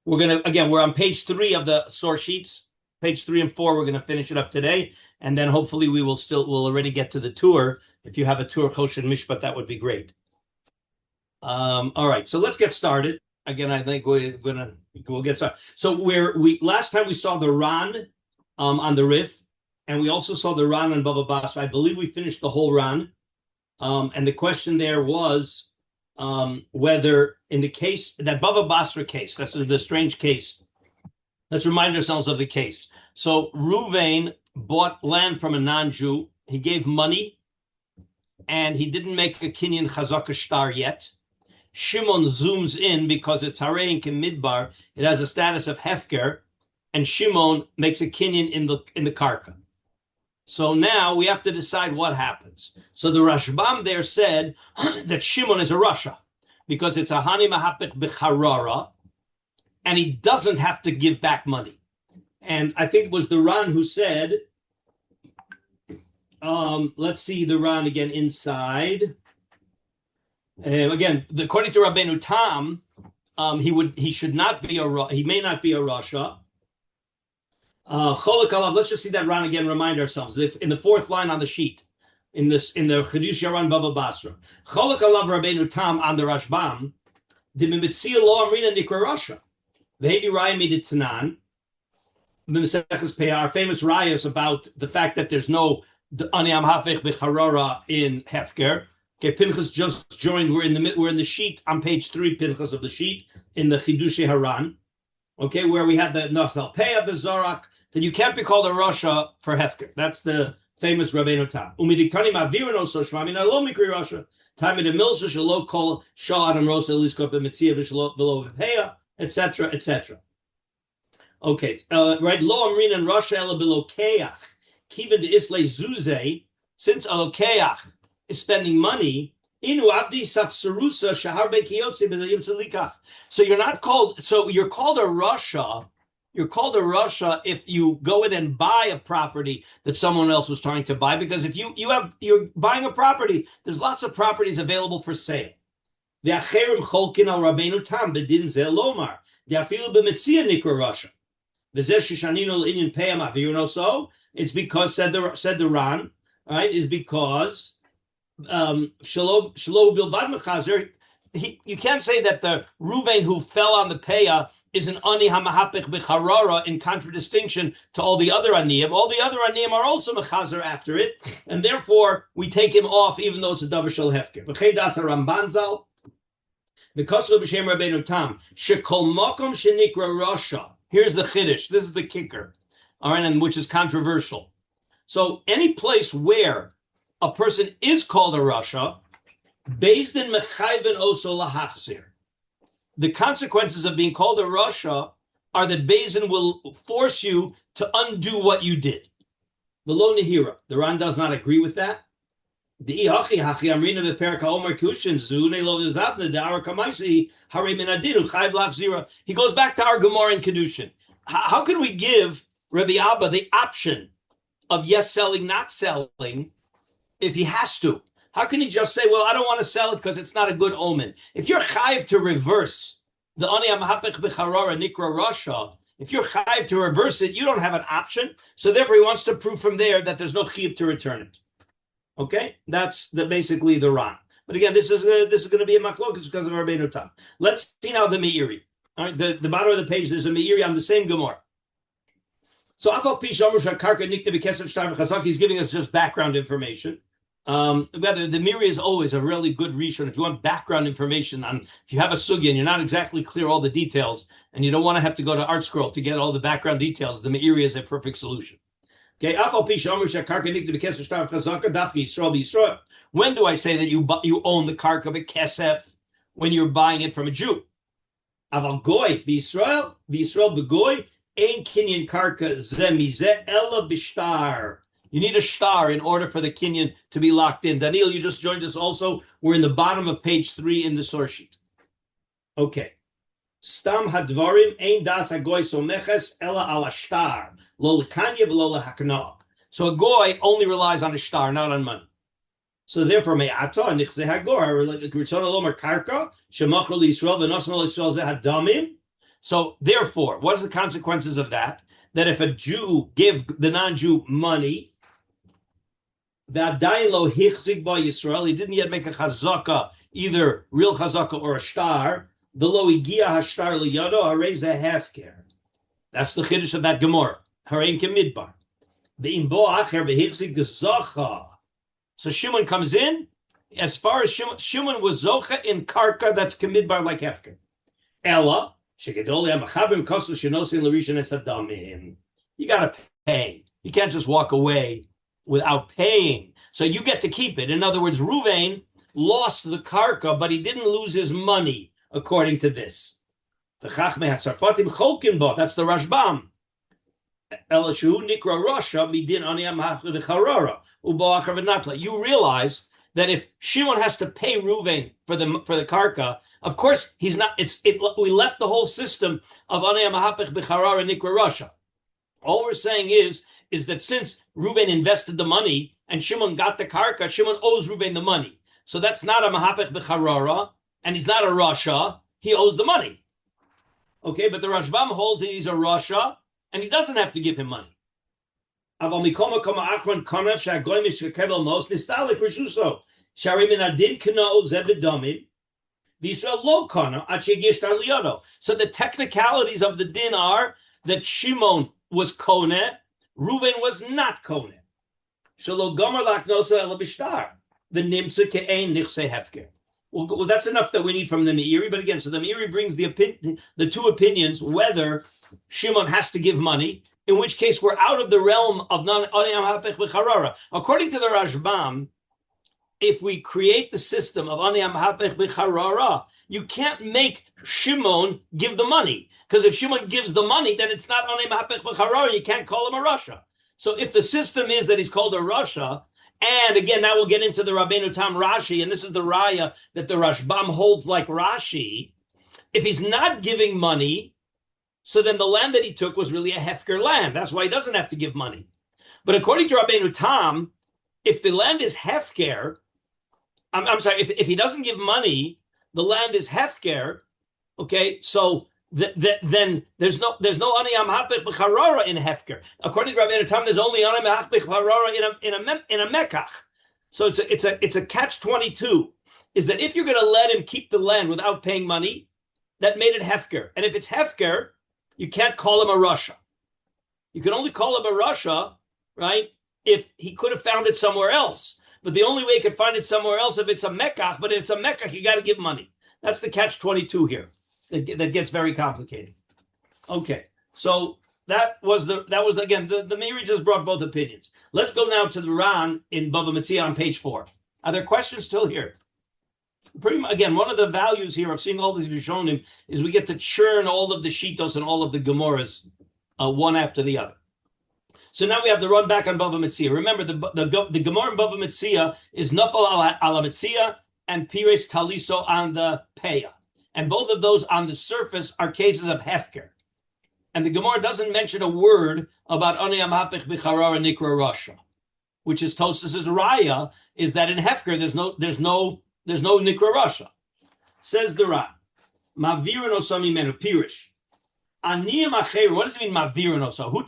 we're on page 3 of the source sheets, page 3 and 4. We're going to finish it up today, and then hopefully we'll already get to the tour. If you have a tour Choshen Mishpat, that would be great. All right, so let's get started. Again, I think we'll get started. So last time we saw the Ran on the Rif, and we also saw the Ran on Bava Basra. I believe we finished the whole Ran, and the question there was whether in the case, that Bava Basra case, that's the strange case. Let's remind ourselves of the case. So Ruvain bought land from a non-Jew. He gave money, and he didn't make a Kinyan Chazaka Shtar yet. Shimon zooms in because it's Harei and Midbar. It has a status of Hefker, and Shimon makes a Kinyan in the Karka. So now we have to decide what happens. So the Rashbam there said that Shimon is a Rasha because it's a HaMehapech b'charara, and he doesn't have to give back money. And I think it was the Ran who said, let's see the Ran again inside. Again, according to Rabbeinu Tam, he may not be a Rasha. Cholak alav, let's just see that Ran again, remind ourselves. In the 4th line on the sheet, in the Chedush Yaran Bava Basra. Cholak alav Rabbeinu Tam on the Rashbam, the Mitzia lo amrina nikra Rasha. Ve'evi raya miditzanan. Our famous rayas about the fact that there's no ani HaMehapech b'charara in Hefker. Okay, Pinchas just joined. We're in the sheet on page 3, Pinchas of the sheet in the Chedush Haran. Okay, where we had the Nachal Peah v'Zorak, that you can't be called a Rasha for Hefker. That's the famous Rabbeinu Tam. Umidiktani ma'virin oso shmamina lo mikri Rasha. Time in the milsa shelo kol shal adam rosa liskop b'mitzia v'shelo v'peah, etc., etc. Okay, right. Lo amrin and Rasha ela belokeach kiven de islay zuze. Since alokeach is spending money, inu avdi safsarusa shahar bekiyotze b'zayim tzelikach. So you're called a Rasha. You're called a Rasha if you go in and buy a property that someone else was trying to buy, because if you're buying a property, there's lots of properties available for sale. The acherim cholkin al Rabbeinu Tam bedin ze lomar. The afilu b'metzia nikra Rasha. V'zeh shishaninu l'inyan pe'am avirun so. It's because said the Ran, right? Is because Shalo bilvad mechazer. You can't say that the Ruvain who fell on the Peah is an ani HaMehapech b'charara in contradistinction to all the other aniyim. All the other aniyim are also mechazer after it, and therefore we take him off even though it's a davar shel hefker. V'chei das Ramban zal v'kosru b'shem Rabbeinu Tam shekol makom shenikra Rasha. Here's the chiddush. This is the kicker, all right, and which is controversial. So any place where a person is called a Rasha, based in mechayven oso lahachzir. The consequences of being called a Rasha are that Beis will force you to undo what you did. The lo nehira. The Ran does not agree with that. He goes back to our Gemara in Kedushin. How can we give Rabbi Abba the option of yes selling, not selling, if he has to? How can he just say, well, I don't want to sell it because it's not a good omen? If you're chayiv to reverse the ani HaMehapech b'charara nikra Rasha, if you're chayiv to reverse it, you don't have an option. So therefore, he wants to prove from there that there's no chayiv to return it. Okay, that's basically the Ran. But again, this is going to be a machlokas because of Rabbeinu Tam. Let's see now the Meiri. All right, the bottom of the page, there's a Meiri on the same Gemara. So Afal Pi Shomer Karka Nikne B'Kesef Shtar V'Chazak, he's giving us just background information. The Meiri is always a really good rishon if you want background information on, if you have a sugya and you're not exactly clear all the details and you don't want to have to go to Art Scroll to get all the background details, the Meiri is a perfect solution. Okay, when do I say that you own the karka b'kesef? When you're buying it from a Jew. Aval goy b'Yisrael b'goy ein kinyan karka ze mizeh ela b'shtar. You need a shtar in order for the kinyan to be locked in. Daniel, you just joined us also. We're in the bottom of page 3 in the source sheet. Okay. Stam hadvarim ein das hagoy someches ela ala shtar. Lo lekanya v'lo lehakana. So a goy only relies on a shtar, not on money. So therefore, me'ata nichze hagor ritzon alomar karka shemachol Yisrael v'nosan al Yisrael ze hadamim. So therefore, what is the consequences of that? That if a Jew give the non-Jew money, that lo hichzik ba Yisrael, he didn't yet make a chazaka, either real chazaka or a shtar, the lo igia hashtar liyado hareza hefker. That's the chiddush of that Gemara. Harein kemidbar. The imbo acher behichzik gezacha. So Shimon comes in. As far as Shimon was zocha in karka, that's kemidbar like hefker. Ella shegedol yamachabim kosu shenosin l'rishon esadamim. You got to pay. You can't just walk away without paying. So you get to keep it. In other words, Ruvain lost the karka, but he didn't lose his money, according to this. That's the Rashbam. You realize that if Shimon has to pay Ruvain for the karka, of course he's not. We left the whole system of Anei HaMehapech B'Charara Nikra Rasha. All we're saying is that since Reuben invested the money and Shimon got the karka, Shimon owes Reuben the money. So that's not a mahapech b'charara, and he's not a rasha. He owes the money. Okay, but the Rashbam holds that he's a rasha, and he doesn't have to give him money. The So the technicalities of the din are that Shimon was koneh, Reuven was not koneh. Shelo gomer laknosa el bishtar. The nimtza ke'ein nichse hefker. Well, that's enough that we need from the Meiri. But again, so the Meiri brings the two opinions whether Shimon has to give money, in which case we're out of the realm of non HaMehapech b'charara. According to the Rashbam, if we create the system of HaMehapech b'charara, you can't make Shimon give the money. Because if Shimon gives the money, then it's not HaMehapech b'charara. You can't call him a rasha. So if the system is that he's called a rasha, and again, now we'll get into the Rabbeinu Tam Rashi, and this is the raya that the Rashbam holds like Rashi. If he's not giving money, so then the land that he took was really a hefker land. That's why he doesn't have to give money. But according to Rabbeinu Tam, if the land is hefker, I'm sorry, if he doesn't give money, the land is hefker. Okay, so then there's no ani HaMehapech b'charara in hefker. According to Rabbeinu Tam, there's only ani HaMehapech b'charara in a mekach. So it's a catch-22. Is that if you're going to let him keep the land without paying money, that made it hefker. And if it's hefker, you can't call him a rasha. You can only call him a rasha, right, if he could have found it somewhere else. But the only way he could find it somewhere else if it's a mekach. But if it's a mekach, you got to give money. That's the catch-22 here. That gets very complicated. Okay, so that was again the Meiri just brought both opinions. Let's go now to the Ran in Bava Metzia on page 4. Are there questions still here? Pretty much, again, one of the values here of seeing all these Rishonim is we get to churn all of the Shitos and all of the Gemaras one after the other. So now we have the run back on Bava Metzia. Remember, the Gemara in Bava Metzia is Nafal ala Metzia and Pires Taliso on the Peah. And both of those on the surface are cases of hefker. And the Gemara doesn't mention a word about ani HaMehapech b'charara nikra rasha, which is Tosas's raya, is that in hefker there's no nikra rasha. Says the Ran, mavirin osa mimenu pirish. Aniyim acher. What does it mean mavirin osa? Who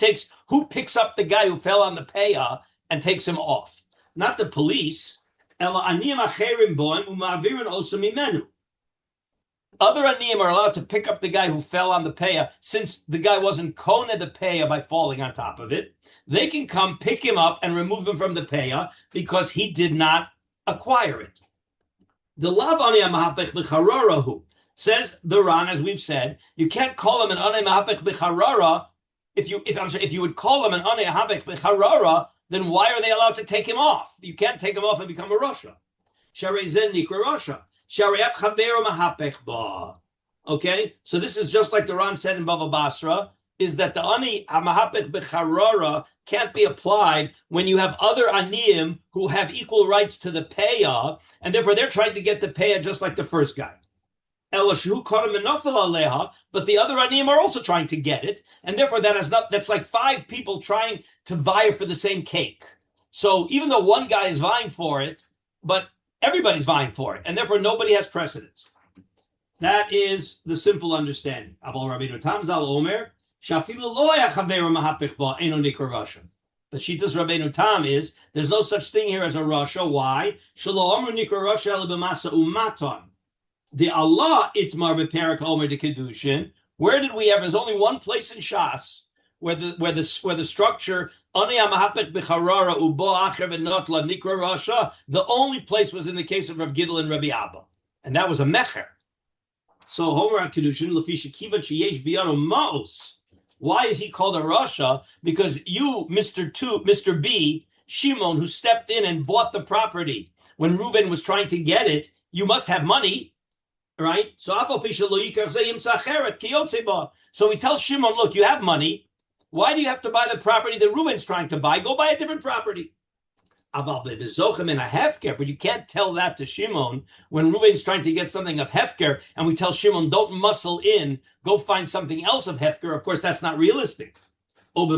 picks up the guy who fell on the peah and takes him off? Not the police. Ela aniyim acherim boim umavirin osa mimenu. Other aniyim are allowed to pick up the guy who fell on the peah, since the guy wasn't koneh the peah by falling on top of it. They can come pick him up and remove him from the peah because he did not acquire it. The lav ani HaMehapech b'charara says the Ran, as we've said, you can't call him an ani HaMehapech b'charara. If you would call him an ani HaMehapech b'charara, then why are they allowed to take him off? You can't take him off and become a rasha. Sharei zen nikra rasha. Okay, so this is just like the Ran said in Bava Basra, is that the ani HaMehapech b'charara can't be applied when you have other aniyim who have equal rights to the peah, and therefore they're trying to get the peah just like the first guy. But the other aniyim are also trying to get it, and therefore that's like 5 people trying to vie for the same cake. So even though one guy is vying for it, but everybody's vying for it, and therefore nobody has precedence. That is the simple understanding. Abal Rabbeinu Tam Zal Omer, Shafilu lo yachaver mahapech ba eno nikra rasha. The Shitas Rabbeinu Tam is there's no such thing here as a rasha. Why? Shelo Amru nikra rasha ele b'masa umaton. The Allah itmar beperak Omer de kedushin. Where did we have? There's only one place in Shas where the structure ani HaMehapech b'charara ubo acher v'notla nikra rasha. The only place was in the case of Rav Gidel and Rabbi Abba, and that was a mecher. So Homer at Kedushin, Lefisha Kiva Sheyesh Biyano Maos. Why is he called a Rasha? Because you, Mr. B, Shimon, who stepped in and bought the property when Reuven was trying to get it, you must have money, right? So we tell Shimon, look, you have money. Why do you have to buy the property that Reuven's trying to buy? Go buy a different property. But you can't tell that to Shimon when Reuven's trying to get something of Hefker, and we tell Shimon, don't muscle in, go find something else of Hefker. Of course, that's not realistic. If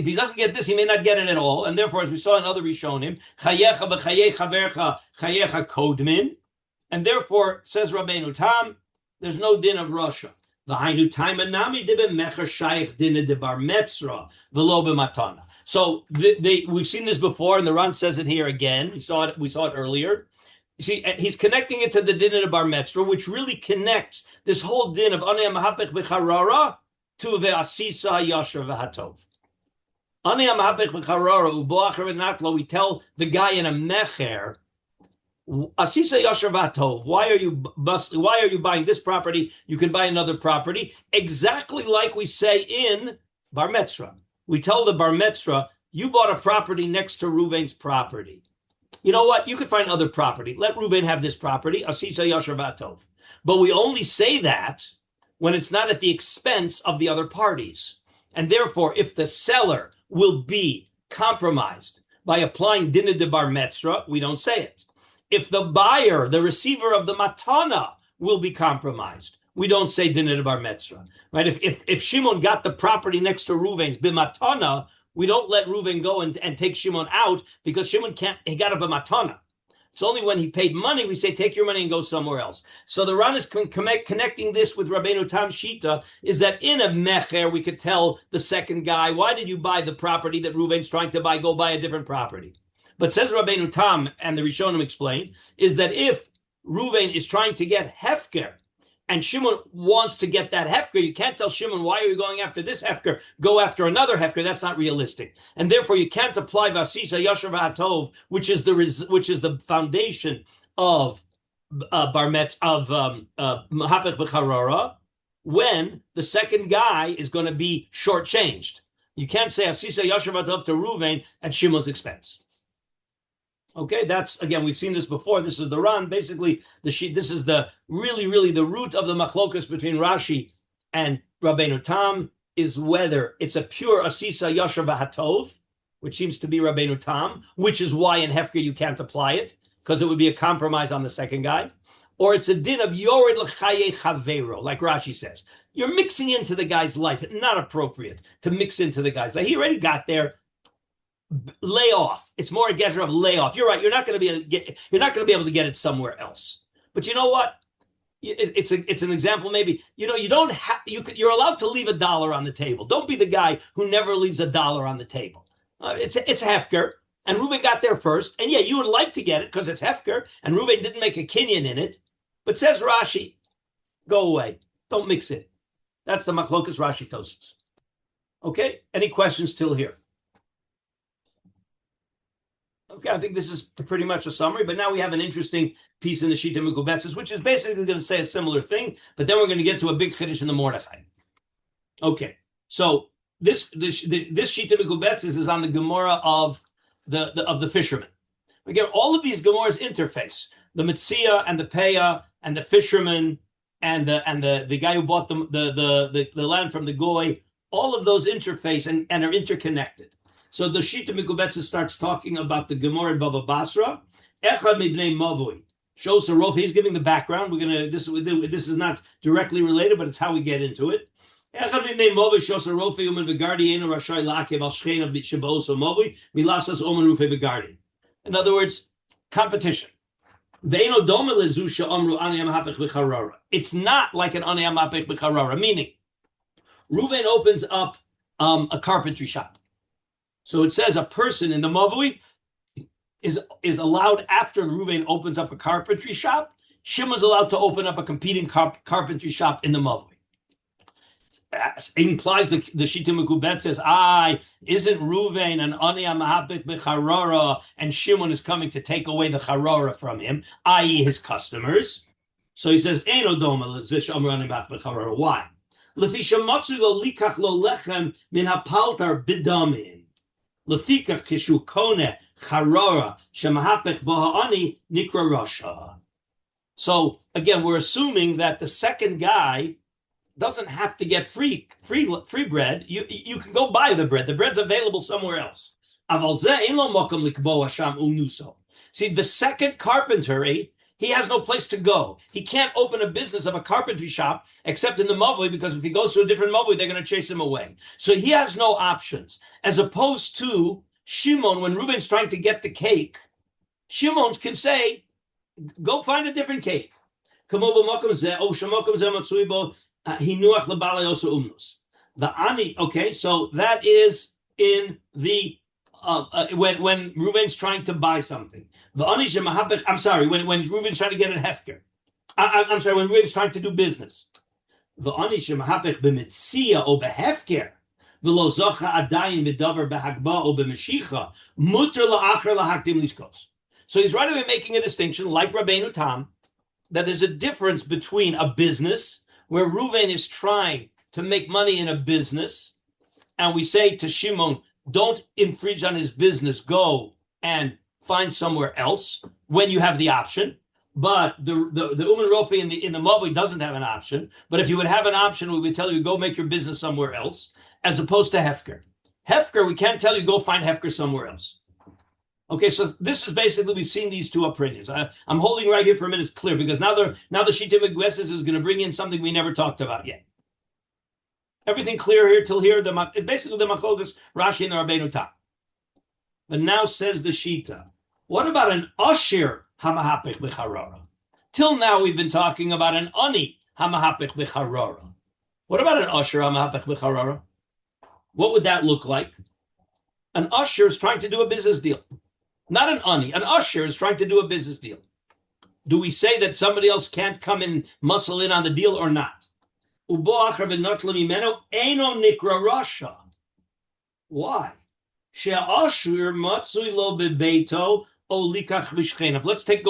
he doesn't get this, he may not get it at all. And therefore, as we saw in other Rishonim, and therefore, says Rabbeinu Tam, there's no din of Rasha. So we've seen this before, and the Ran says it here again. We saw it earlier. You see, he's connecting it to the din of the bar metzra, which really connects this whole din of ani HaMehapech b'charara to the asisa yasher v'hatov. Ani HaMehapech b'charara ubo acher v'natlo. We tell the guy in a mecher, Asisa Yasher Vatov, why are you buying this property? You can buy another property. Exactly like we say in Bar Metzra. We tell the Bar Metzra, you bought a property next to Reuven's property. You know what? You could find other property. Let Reuven have this property. Asisa Yasher Vatov. But we only say that when it's not at the expense of the other parties. And therefore, if the seller will be compromised by applying Dinah de Bar Metzra, we don't say it. If the buyer, the receiver of the matana, will be compromised, we don't say dinah de bar metzra, right? If Shimon got the property next to Reuven's b'matana, we don't let Reuven go and take Shimon out because Shimon he got a b'matana. It's only when he paid money we say take your money and go somewhere else. So the Ran is connecting this with Rabbeinu Tam Shita is that in a mecher we could tell the second guy, why did you buy the property that Reuven's trying to buy? Go buy a different property. But says Rabbeinu Tam, and the Rishonim explain, is that if Reuven is trying to get Hefker, and Shimon wants to get that Hefker, you can't tell Shimon, why are you going after this Hefker? Go after another Hefker. That's not realistic. And therefore, you can't apply Vasisa Yasher V'Hatov, which is the foundation of Mahapech B'Charara, when the second guy is going to be shortchanged. You can't say Asisa Yasher V'Hatov to Reuven at Shimon's expense. Okay, that's, again, we've seen this before. This is the Ran. Basically, this is the really the root of the machlokas between Rashi and Rabbeinu Tam is whether it's a pure Asisa Yasher V'Hatov, which seems to be Rabbeinu Tam, which is why in Hefker you can't apply it, because it would be a compromise on the second guy, or it's a din of Yored L'Chaye Chavero, like Rashi says. You're mixing into the guy's life. It's not appropriate to mix into the guy's life. He already got there. Lay off. It's more a gesture of lay off. You're right. You're not going to be able to get it somewhere else. But you know what? It's an example. Maybe you don't have. You're allowed to leave $1 on the table. Don't be the guy who never leaves $1 on the table. It's Hefker, and Reuven got there first. And yeah, you would like to get it because it's Hefker, and Reuven didn't make a kinyan in it. But says Rashi, go away. Don't mix it. That's the machlokas Rashi Tosfos. Okay. Any questions till here? Okay, I think this is pretty much a summary, but now we have an interesting piece in the Shita Mekubetzes, which is basically going to say a similar thing, but then we're going to get to a big chiddush in the Mordechai. Okay, so this Shita Mekubetzes is on the Gemara of the fishermen. Again, all of these Gemaras interface the Metzia and the Peah and the fisherman and the guy who bought the land from the Goy. All of those interface and are interconnected. So the Shita Mekubetzes starts talking about the Gemara in Bava Basra. Echad mibnei Mavui shows Sarof. He's giving the background. This is not directly related, but it's how we get into it. Echad mibnei Mavui shows Sarof umen v'gardi eno rashai la'akev al shchein of shebos o Mavui milasas omen rufe v'gardi. In other words, competition. It's not like an ani hamapech b'charara, meaning Reuven opens up a carpentry shop. So it says a person in the Mavui is allowed, after Reuven opens up a carpentry shop, Shimon's allowed to open up a competing carpentry shop in the Mavui. It implies the Shita Mekubet says, isn't Reuven an ani hamapech b'charara, and Shimon is coming to take away the charara from him, i.e. his customers. So he says, Eino doma l'zish amar ani hamapech b'charara. Why? Lefi shematzu lo likach lo lechem min hapaltar bidamin. Lefikach kishu kone charara shemahapech b'ha'ani nikra rasha. So again, we're assuming that the second guy doesn't have to get free bread. You can go buy the bread. The bread's available somewhere else. See, the second carpenter, he has no place to go. He can't open a business of a carpentry shop except in the Mavui, because if he goes to a different Mavui, they're going to chase him away. So he has no options. As opposed to Shimon, when Reuben's trying to get the cake, Shimon can say, go find a different cake. The ani, okay, so that is in the when Reuven's trying to buy something. The ani shemahapech, I'm sorry, when Reuven's trying to get a hefker. I'm sorry, when Reuven's trying to do business. The ani shemahapech b'mitzia o behefker v'lo zocha adayin b'davar behagba o b'meshicha muter la'acher lahakdim liskos. So he's right away making a distinction, like Rabbeinu Tam, that there's a difference between a business where Reuven is trying to make money in a business, and we say to Shimon, don't infringe on his business, go and find somewhere else when you have the option. But the Uman Rofi in the Mavui doesn't have an option. But if you would have an option, we would tell you, go make your business somewhere else, as opposed to Hefker. Hefker, we can't tell you, go find Hefker somewhere else. Okay, so this is basically, we've seen these two opinions. I'm holding right here for a minute, it's clear, because now the Shita Megweses is going to bring in something we never talked about yet. Everything clear here till here, basically the Machlokas, Rashi, and the Rabbeinu Tam. But now says the Shita, what about an Ashir HaMehapech b'charara? Till now we've been talking about an Ani HaMehapech b'charara. What about an Ashir HaMehapech b'charara? What would that look like? An Ashir is trying to do a business deal. Not an ani. An usher is trying to do a business deal. Do we say that somebody else can't come and muscle in on the deal or not? Why? Let's go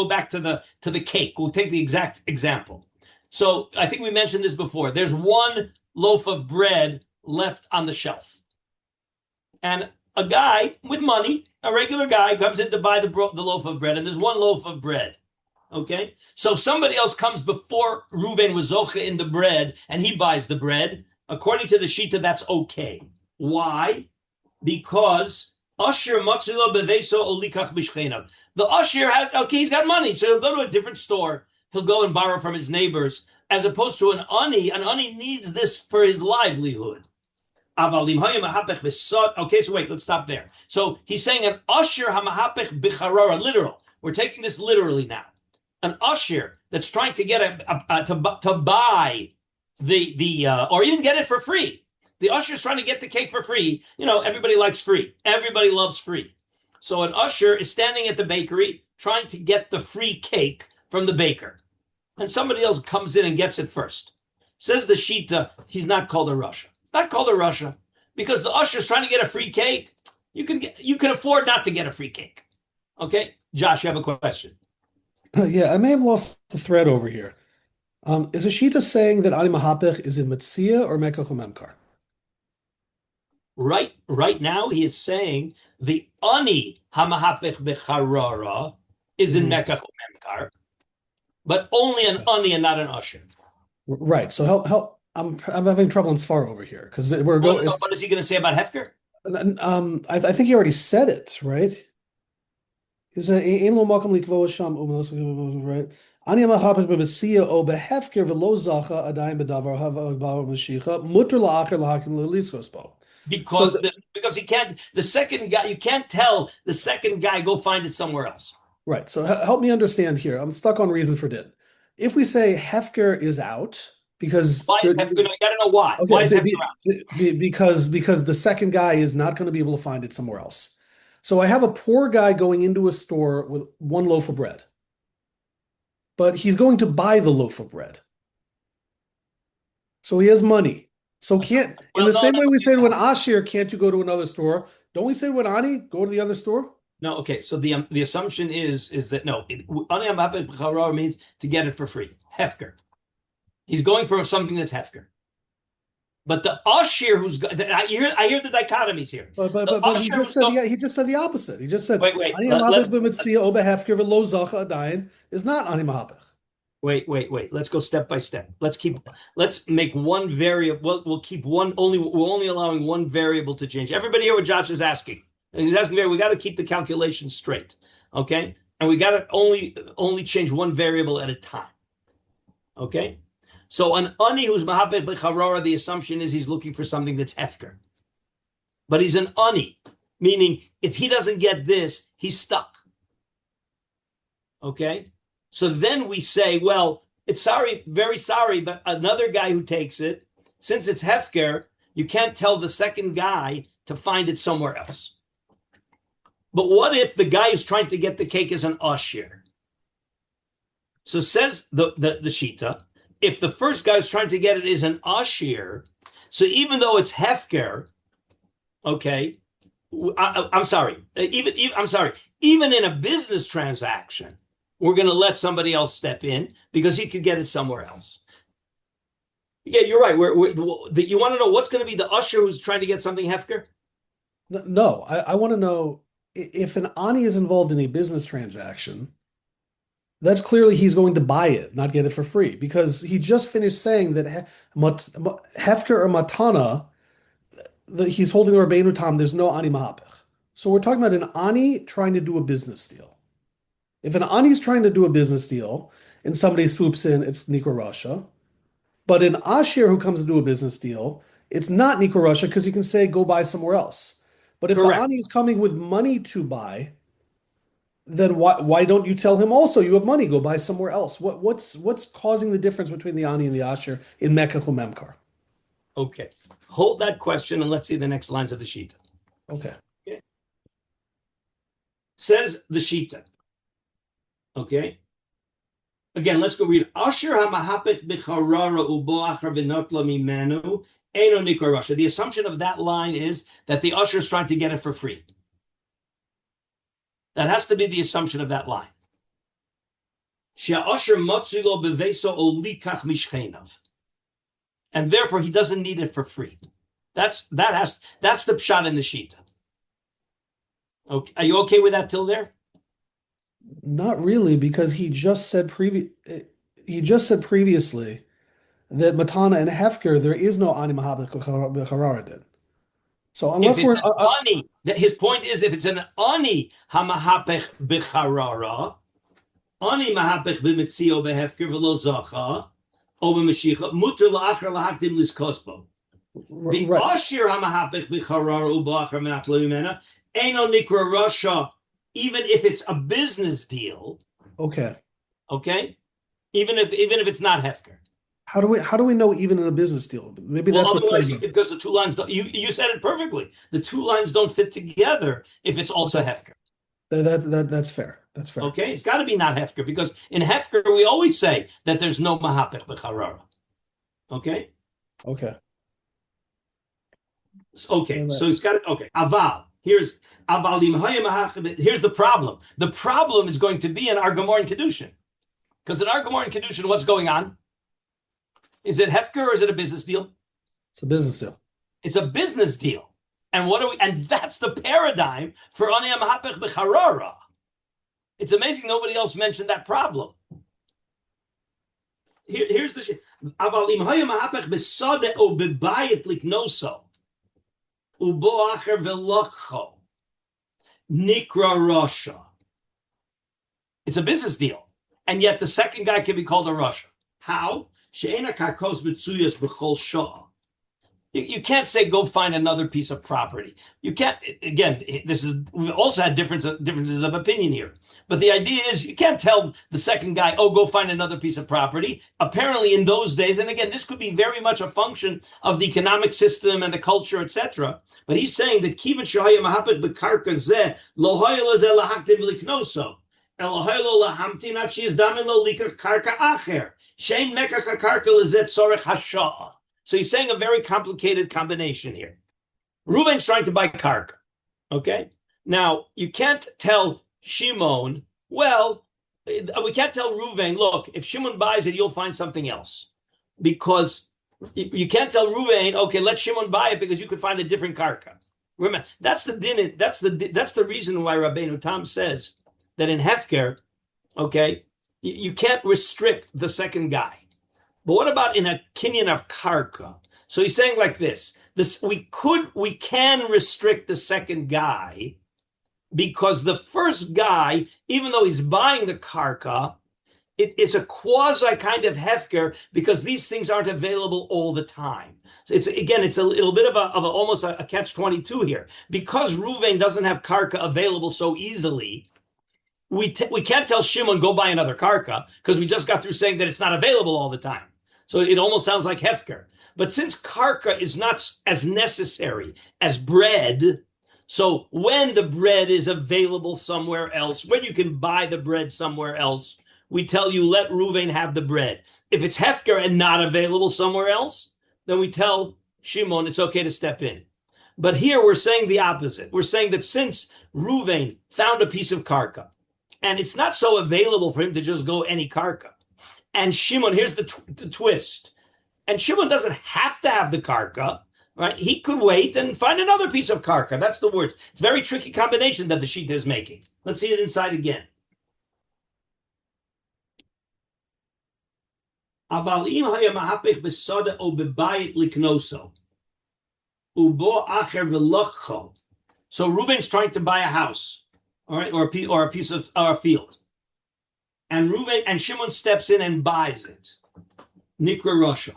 back to the cake. We'll take the exact example. So I think we mentioned this before. There's one loaf of bread left on the shelf. And a guy with money, a regular guy, comes in to buy the loaf of bread, and there's one loaf of bread. Okay? So somebody else comes before Reuven was zocha in the bread, and he buys the bread. According to the Shita, that's okay. Why? Because Asher Matzulo Beveso Olikach Bishchenav. The Asher has, okay, he's got money, so he'll go to a different store. He'll go and borrow from his neighbors, as opposed to an ani needs this for his livelihood. Okay, so wait, let's stop there. So he's saying an Asher HaMehapech b'charara, literal. We're taking this literally now. An Asher that's trying to get to buy or even get it for free. The usher's trying to get the cake for free. You know, everybody likes free. Everybody loves free. So an usher is standing at the bakery trying to get the free cake from the baker. And somebody else comes in and gets it first. Says the Shita, he's not called a Russia. It's not called a Russia because the usher's trying to get a free cake. You can afford not to get a free cake. Okay? Josh, you have a question. Yeah, I may have lost the thread over here. Is the Shita saying that Ani Mahapech is in Metzia or Mekach Memkar? Right now, he is saying the Ani HaMehapech B'charara is in Mekach Memkar, but only an Ani and not an Usher. Right. So help. I'm having trouble in Sfar over here because we're going. What is he going to say about Hefker? I think he already said it, right? Is ein lo makom likvo sham right? Ani mahapech b'mesia o behefker v'lo zacha adayin b'davar hava mashicha muter la'acher lahakim l'liskos bo. because he can't. The second guy, you can't tell the second guy go find it somewhere else. Right. So help me understand here. I'm stuck on reason for din. If we say Hefker is out because why is Hefker? No, you got to know why. Okay, why is Hefker out? Because the second guy is not going to be able to find it somewhere else. So I have a poor guy going into a store with one loaf of bread, but he's going to buy the loaf of bread. So he has money. So can't in the same way we say to an Ashir, can't you go to another store? Don't we say to an Ani, go to the other store? No, okay. So the assumption is that no, Ani HaMehapech b'Charara means to get it for free. Hefker. He's going for something that's Hefker. But the Ashir who's I hear the dichotomies here. But he just said the opposite. He just said wait. Ani HaMehapech b'Mitzia o b'Hefker v'lo zacha adayin is not Ani HaMehapech. Wait. Let's go step by step. Let's make one variable. We'll keep one only. We're only allowing one variable to change. Everybody hear what Josh is asking? And he's asking, we got to keep the calculation straight, okay? And we got to only change one variable at a time, okay? So an ani who's mahapech b'charara, the assumption is he's looking for something that's hefker, but he's an ani, meaning if he doesn't get this, he's stuck, okay? So then we say, well, it's very sorry, but another guy who takes it, since it's hefker, you can't tell the second guy to find it somewhere else. But what if the guy who's trying to get the cake is an ashir? So says the Shita, if the first guy who's trying to get it is an ashir, so even though it's hefker, okay, I'm sorry, even in a business transaction, we're going to let somebody else step in because he could get it somewhere else. Yeah, you're right. You want to know what's going to be the usher who's trying to get something hefker? No, I want to know if an ani is involved in a business transaction, that's clearly he's going to buy it, not get it for free, because he just finished saying that hefker or matana, he's holding the Rabbeinu Tam, there's no ani mahapech. So we're talking about an ani trying to do a business deal. If an ani is trying to do a business deal and somebody swoops in, it's Nikor Rasha. But an ashir who comes to do a business deal, it's not Nikor Rasha because you can say go buy somewhere else. But if the ani is coming with money to buy, then why don't you tell him also you have money, go buy somewhere else? What's causing the difference between the ani and the asher in Mekach Memkar? Okay, hold that question and let's see the next lines of the Shita. Okay. Says the Shita. Okay. Again, let's go read. Asher HaMehapech b'Charara ubo achar v'notla mimenu eno Nikor Rasha. The assumption of that line is that the usher is trying to get it for free. That has to be the assumption of that line. She'asher motzi lo beveso o likach mishchenav, and therefore he doesn't need it for free. That's the pshat in the Shita. Okay, are you okay with that till there? Not really, because he just said previously that matana and hefker there is no ani mahapech b'charara din. So unless we're ani, his point is if it's an ani hamahapech b'charara, ani mahapech b'mitzio behefker v'lo zacha o b'mashicha muter la'achar lahakdim liskosbo. The ashir hamahapech b'charara u'ba'achar me'atlo mimena eno Nikor Rasha. Even if it's a business deal, okay, even if it's not hefker. How do we know even in a business deal? Maybe that's because the two lines don't. You said it perfectly. The two lines don't fit together if it's also hefker. That's fair. That's fair. Okay, it's got to be not hefker because in hefker we always say that there's no mahapech b'charara. Okay. So it's got to. Okay, aval. Here's the problem. The problem is going to be in our Gemara and Kedushin. Because in our Gemara and Kedushin, what's going on? Is it hefker or is it a business deal? It's a business deal. It's a business deal. And and that's the paradigm for ani HaMehapech b'Charara. It's amazing nobody else mentioned that problem. Here's the shit. Aval im haya mahapech b'sadeh o b'bayit liknoso. Ubo acher velokcho, Nikor Rasha. It's a business deal, and yet the second guy can be called a Rasha. How? She'ena kakos v'tzuyas b'chol shah. You can't say go find another piece of property. You can't. Again, we've also had differences of opinion here. But the idea is you can't tell the second guy, oh, go find another piece of property. Apparently, in those days, and again, this could be very much a function of the economic system and the culture, etc. But he's saying that kivan shahaya mahapet bekarka zeh lo hoya lezeh lahaktiv liknoso el hoya lo lahamtin at sheizdamin lo likach karka acher shein mekach karka lezeh tzorech hashah. So he's saying a very complicated combination here. Reuven's trying to buy karka. Okay? Now, you can't tell Shimon, well, we can't tell Reuven, look, if Shimon buys it, you'll find something else. Because you can't tell Reuven, okay, let Shimon buy it because you could find a different karka. Remember, that's the reason why Rabbeinu Tam says that in Hefker, okay, you can't restrict the second guy. But what about in a kinyan of karka? So he's saying like this: we can restrict the second guy because the first guy, even though he's buying the karka, it's a quasi kind of hefker because these things aren't available all the time. So it's a little bit of almost a catch-22 here because Reuven doesn't have karka available so easily. We can't tell Shimon go buy another karka because we just got through saying that it's not available all the time. So it almost sounds like hefker. But since karka is not as necessary as bread, so when the bread is available somewhere else, when you can buy the bread somewhere else, we tell you let Reuven have the bread. If it's hefker and not available somewhere else, then we tell Shimon it's okay to step in. But here we're saying the opposite. We're saying that since Reuven found a piece of karka, and it's not so available for him to just go any karka, and Shimon, here's the twist. And Shimon doesn't have to have the karka, right? He could wait and find another piece of karka. That's the words. It's a very tricky combination that the Shita is making. Let's see it inside again. Aval im HaMehapech besoda o bebayit liknoso ubo acher velokcho. So Reuven's trying to buy a house, all right, or a piece of a field. And Reuven and Shimon steps in and buys it. Nikra Russia.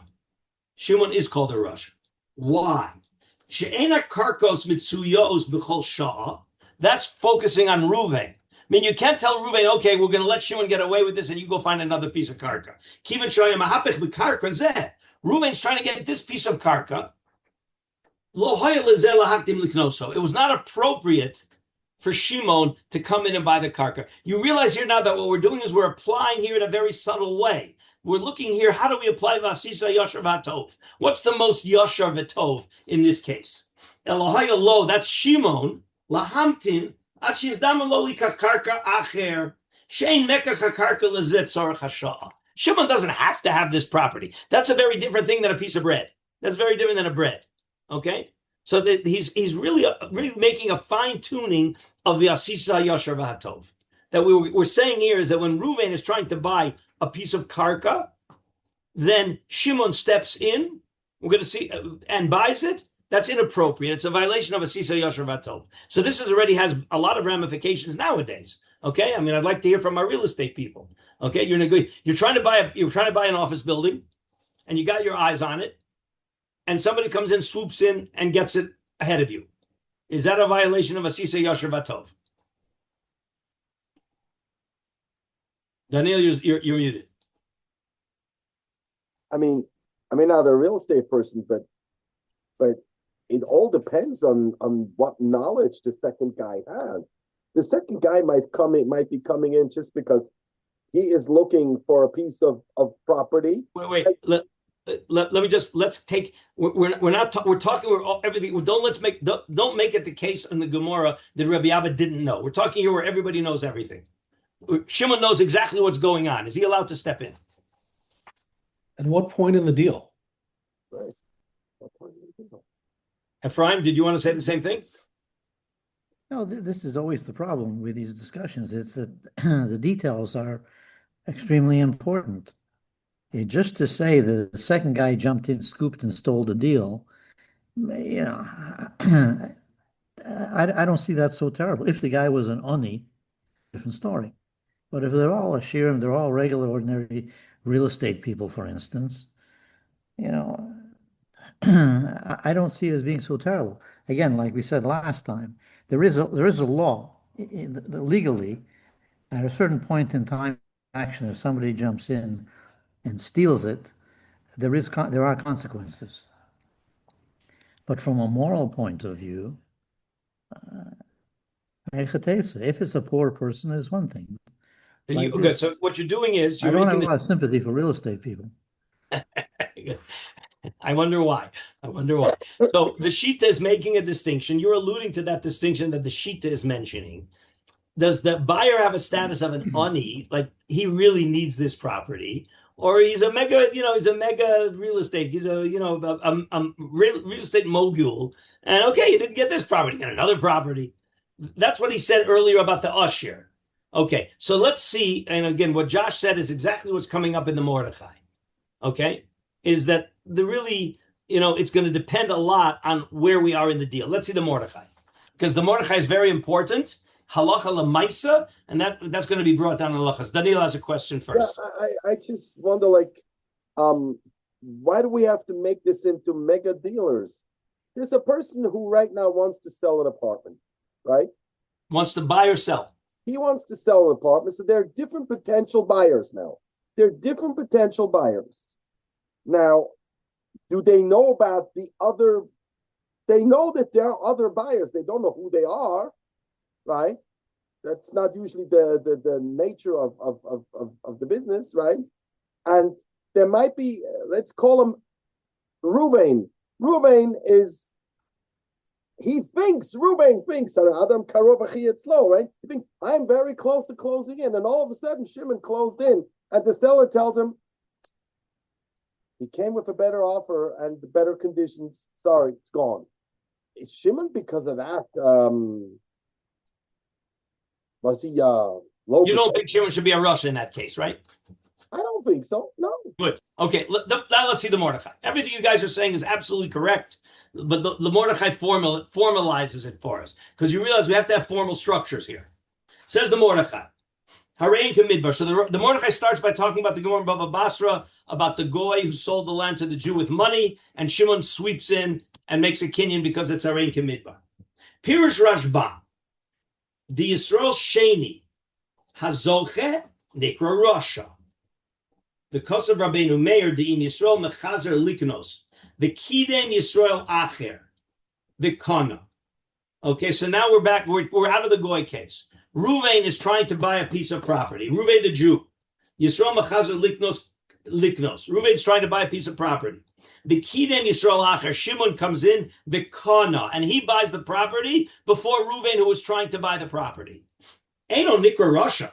Shimon is called a Russia. Why? She'ena karkos mitsuyos b'chol sha'a. That's focusing on Reuven. I mean, you can't tell Reuven, okay, we're going to let Shimon get away with this and you go find another piece of karka. Kivan shoya mahapech b'karka zeh. Reuven's trying to get this piece of karka. Lo hoya lezeh lahaktim liknoso. It was not appropriate for Shimon to come in and buy the karka. You realize here now that what we're doing is we're applying here in a very subtle way. We're looking here, how do we apply Vasisa Yashar Vatov? What's the most Yashar Vatov in this case? Elohaya Lo, that's Shimon, Lahamtin, Achizdam Lo Karka Acher, Shein Mekach Karka Lezet Tzorach Hasha'a. Shimon doesn't have to have this property. That's a very different thing than a piece of bread. That's very different than a bread. Okay? So that he's really making a fine-tuning of the Asisa Yashar Vatov. That we're saying here is that when Reuven is trying to buy a piece of karka, then Shimon steps in, we're going to see, and buys it. That's inappropriate. It's a violation of Asisa Yashar Vatov. So this already has a lot of ramifications nowadays. Okay, I mean, I'd like to hear from our real estate people. Okay, you're trying to buy an office building, and you got your eyes on it, and somebody comes in, swoops in, and gets it ahead of you. Is that a violation of Asisa Yashar Vatov? Daniel, you're muted. I mean, now they're a real estate person, but it all depends on what knowledge the second guy has. The second guy might be coming in just because he is looking for a piece of property. Wait. Let me just everything. Don't make it the case in the Gemara that Rabbi Abba didn't know. We're talking here where everybody knows everything. Shimon knows exactly what's going on. Is he allowed to step in? At what point in the deal? Right. Ephraim, did you want to say the same thing? No, this is always the problem with these discussions. It's that the details are extremely important. Just to say that the second guy jumped in, scooped, and stole the deal, you know, I don't see that so terrible. If the guy was an Oni, different story. But if they're all Ashirim, they're all regular, ordinary real estate people, for instance, you know, I don't see it as being so terrible. Again, like we said last time, there is a law legally at a certain point in time action. If somebody jumps in and steals it, there are consequences. But from a moral point of view, if it's a poor person, is one thing. Like Okay, so what you're doing is I you're don't have making a lot of sympathy for real estate people. I wonder why. So the Shita is making a distinction. You're alluding to that distinction that the Shita is mentioning. Does the buyer have a status of an ani, like he really needs this property, or he's a mega real estate. He's a real estate mogul, and okay, you didn't get this property, you get another property. That's what he said earlier about the Usher. Okay, so let's see. And again, what Josh said is exactly what's coming up in the Mordechai. Okay, is that it's going to depend a lot on where we are in the deal. Let's see the Mordechai, because the Mordechai is very important. Halacha lemaisa, and that's going to be brought down in halachas. Daniel has a question first. Yeah, I just wonder, why do we have to make this into mega dealers? There's a person who right now wants to sell an apartment, right? Wants to buy or sell. He wants to sell an apartment, so there are different potential buyers now. Now, do they know about the other? They know that there are other buyers. They don't know who they are, right? That's not usually the nature of the business, right? And there might be, let's call him Ruvain. Ruvain thinks, Adam Karov Slow, right? He thinks, I'm very close to closing in. And all of a sudden, Shimon closed in, and the seller tells him, he came with a better offer and better conditions. Sorry, it's gone. Is Shimon, because of that, was he low? You don't think Shimon should be a Russia in that case, right? I don't think so. No. Good. Okay, now let's see the Mordechai. Everything you guys are saying is absolutely correct, but the Mordechai formalizes it for us, because you realize we have to have formal structures here. Says the Mordechai. Harein Kamidbar. So the Mordechai starts by talking about the Gemara Bava Basra, about the Goy who sold the land to the Jew with money, and Shimon sweeps in and makes a kinyan because it's Harein Kamidbar. Pirush Rashba. The Yisrael Sheni Hazoche Nikra Rasha. The Kosav Rabbeinu Meir the in Yisrael Mechazer Liknos. The Kidem Yisrael Acher. The Kana. Okay, so now we're back. We're out of the Goy case. Ruvain is trying to buy a piece of property. Ruvain the Jew. Yisrael Mechazer Liknos. Ruvain's trying to buy a piece of property. The Kidem Yisrael Acher, Shimon comes in, the Kana, and he buys the property before Ruvain, who was trying to buy the property. Eino Nikra Rasha.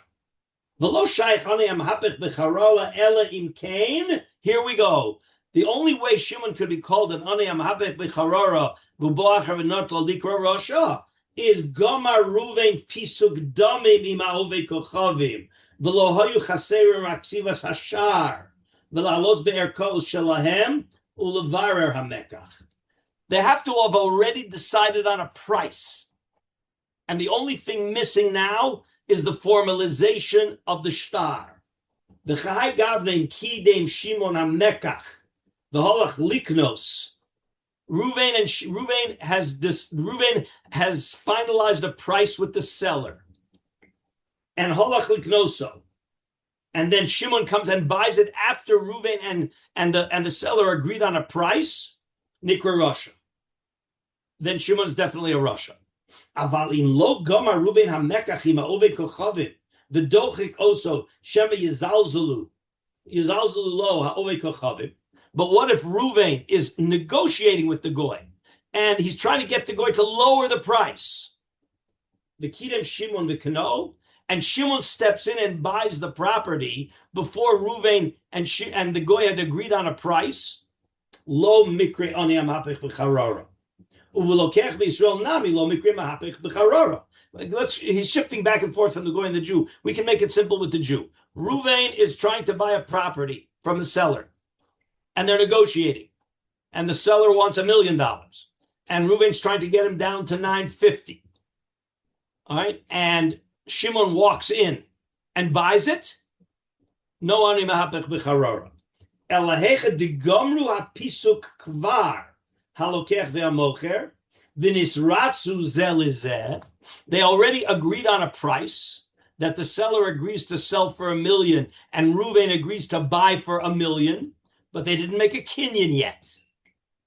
V'lo shaykh HaMehapech b'charola ela im kain. Here we go. The only way Shimon could be called an HaMehapech b'charora v'bo acher v'notla likra Rasha is Gomar Ruvain pisuk damim ima'ove kochavim v'lo hayu chaserim raksivas hashar v'lalos be'erkol shelahem ulevarer hamekach. They have to have already decided on a price. And the only thing missing now is the formalization of the shtar. The Chahai Gavneim Kidem Shimon HaMekach, the Holach Liknos. Ruvain has finalized a price with the seller. And Holach Liknoso. And then Shimon comes and buys it after Ruvain and the seller agreed on a price. Nikra Rasha. Then Shimon's definitely a Rasha. Aval in lo gomar Ruvain hamekach ima'ove kochavim v'dochik also shema yizalzulu lo ha'ove kochavim. But what if Ruvain is negotiating with the goy and he's trying to get the goy to lower the price? The kidem Shimon v'kano, and Shimon steps in and buys the property before Ruvain and the goy had agreed on a price. Lo mikre ani HaMehapech b'charora. He's shifting back and forth from the Goy and the Jew. We can make it simple with the Jew. Ruvain is trying to buy a property from the seller, and they're negotiating. And the seller wants $1 million, and Ruvain's trying to get him down to $950. All right, and Shimon walks in and buys it. No ani HaMehapech b'charora. Elahecha de gomru hapisuk kvar halokech ve'amocher v'nisratzu zelizeh. They already agreed on a price that the seller agrees to sell for $1 million and Reuven agrees to buy for $1 million, but they didn't make a kinyan yet.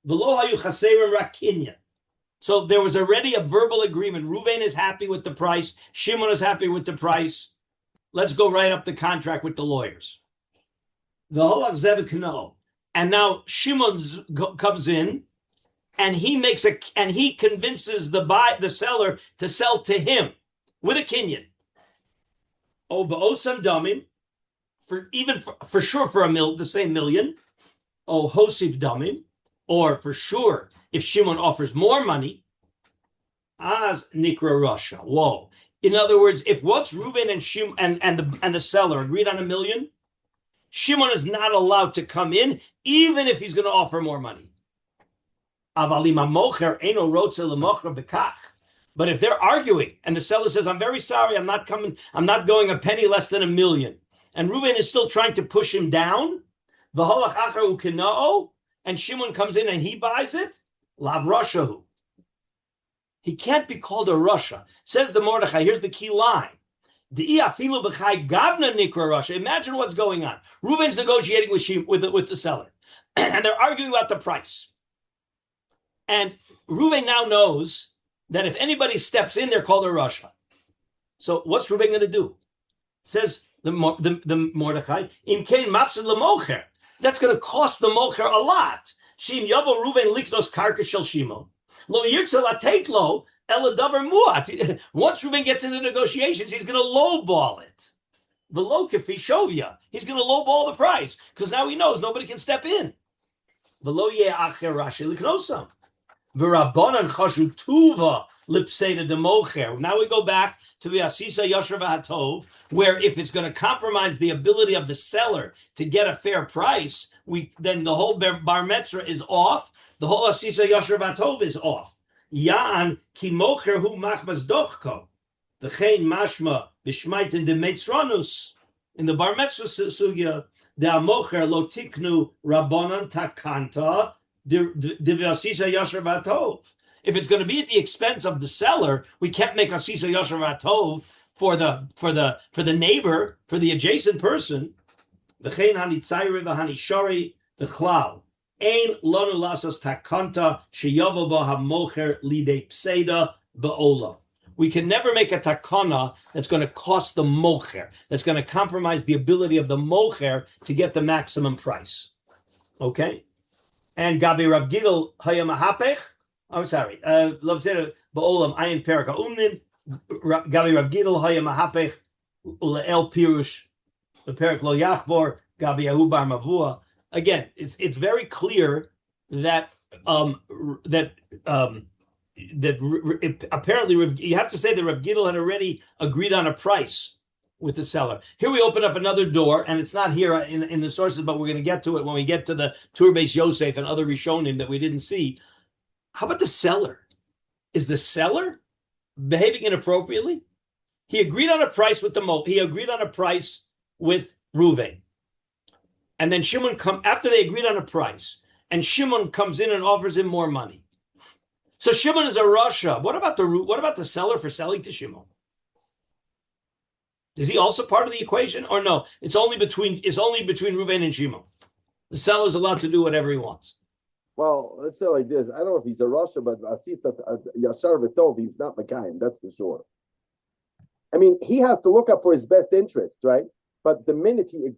V'lo hayu chaserim rak kinyan. So there was already a verbal agreement. Reuven is happy with the price. Shimon is happy with the price. Let's go write up the contract with the lawyers. And now Shimon comes in, and he convinces the seller to sell to him with a kinyan. Oh, ba'osam damim, for sure for the same million. Oh, hosif damim, or for sure if Shimon offers more money, as nikra Russia. Whoa. In other words, if once Reuven and Shimon and the seller agreed on $1 million, Shimon is not allowed to come in, even if he's going to offer more money. But if they're arguing and the seller says, I'm very sorry, I'm not coming, I'm not going a penny less than $1 million, and Reuven is still trying to push him down, and Shimon comes in and he buys it, lav rashahu. He can't be called a Russia. Says the Mordechai, here's the key line. Imagine what's going on. Reuven's negotiating with the seller, and they're arguing about the price. And Reuven now knows that if anybody steps in, they're called a Russia. So what's Reuven going to do? Says the Mordechai, that's going to cost the mocher a lot. Shim yavo Reuven liknos karka shel Shimon. Lo yirtze latek lo ela davar muat. Once Reuven gets into negotiations, he's going to lowball it. The low kafi shovya. He's going to lowball the price because now he knows nobody can step in. V'lo yeh acher rashi liknosam. V'rabbanan chashu tuva lipseda democher. Now we go back to the asisa yasher v'hatov, where if it's going to compromise the ability of the seller to get a fair price, then the whole bar metzra is off. The whole asisa yasher v'hatov is off. Ya'an ki mocher hu machmas dochko. V'chein mashma b'shmaitin de metzranus. In the bar metzra sugya, da mocher lo tiknu rabbanan takanta div asisa yasher v'hatov. If it's going to be at the expense of the seller, we can't make asisa yasher v'hatov for the neighbor, for the adjacent person. V'chein hani tzayre v'hani shari v'chlal. Ein lonu lasos takanta sheyavo bo hamocher lidei pseida ba'olam. We can never make a takana that's going to cost the mocher, that's going to compromise the ability of the mocher to get the maximum price. Okay? And Gabi Rav Gidel HaMehapech, I'm sorry, Ba'olam Ayin Perika Umnin, Gabi Rav Gidel HaMehapech, Ule'el Pirush, the Perik Lo Yachbor, Gabi Yahu Bar Mavua. Again, it's very clear that apparently you have to say that Rav Gidel had already agreed on a price with the seller. Here we open up another door, and it's not here in the sources, but we're going to get to it when we get to the Tur Beis Yosef and other Rishonim that we didn't see. How about the seller? Is the seller behaving inappropriately? He agreed on a price with he agreed on a price with Reuven. And then Shimon after they agreed on a price, and Shimon comes in and offers him more money. So Shimon is a Russia. What about the seller for selling to Shimon? Is he also part of the equation, or no? It's only between Reuven and Shimon. The seller is allowed to do whatever he wants. Well, let's say like this. I don't know if he's a Russia, but Asita Yashar V'Tov, he's not Mekayim, that's for sure. I mean, he has to look up for his best interest, right? But the minute he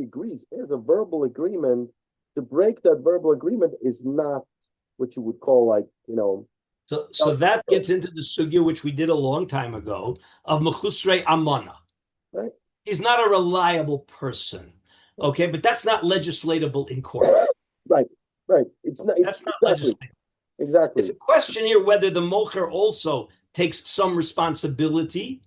agrees, there's a verbal agreement. To break that verbal agreement is not what you would call So that gets into the sugya which we did a long time ago of mechusrei amana. Right. He's not a reliable person, okay? But that's not legislatable in court. Right. It's not. That's not legislatable. Exactly. It's a question here whether the mocher also takes some responsibility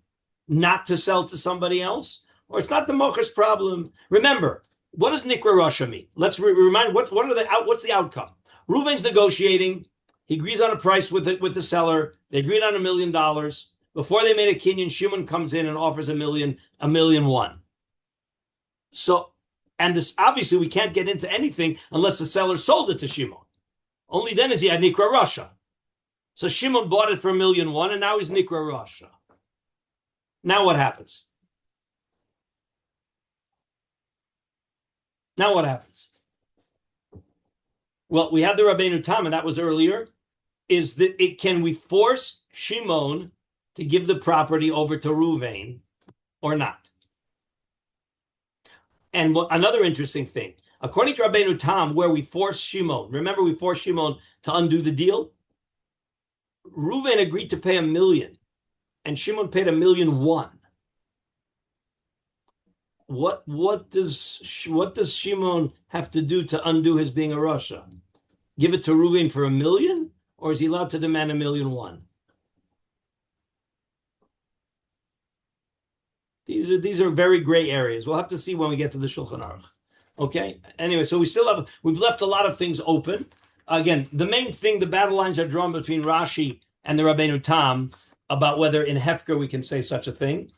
not to sell to somebody else, or it's not the mocher's problem. Remember, what does Nikra Russia mean? Let's remind what's the outcome? Reuven's negotiating. He agrees on a price with the seller. They agreed on $1 million. Before they made a kinyan, Shimon comes in and offers $1.1 million. So And this obviously we can't get into anything unless the seller sold it to Shimon. Only then is he at Nikra Rasha. So Shimon bought it for $1.1 million, and now he's Nikra Rasha. Now what happens? Well, we had the Rabbeinu Tam, and that was earlier. Can we force Shimon to give the property over to Ruvain or not? And another interesting thing, according to Rabbeinu Tam, where we force Shimon, remember we forced Shimon to undo the deal? Ruvain agreed to pay $1 million, and Shimon paid $1.1 million. What does Shimon have to do to undo his being a Rasha? Give it to Ruvain for $1 million, or is he allowed to demand $1.1 million? These are very gray areas. We'll have to see when we get to the Shulchan Aruch. Okay. Anyway, so we've left a lot of things open. Again, the main thing, the battle lines are drawn between Rashi and the Rabbeinu Tam about whether in Hefker we can say such a thing.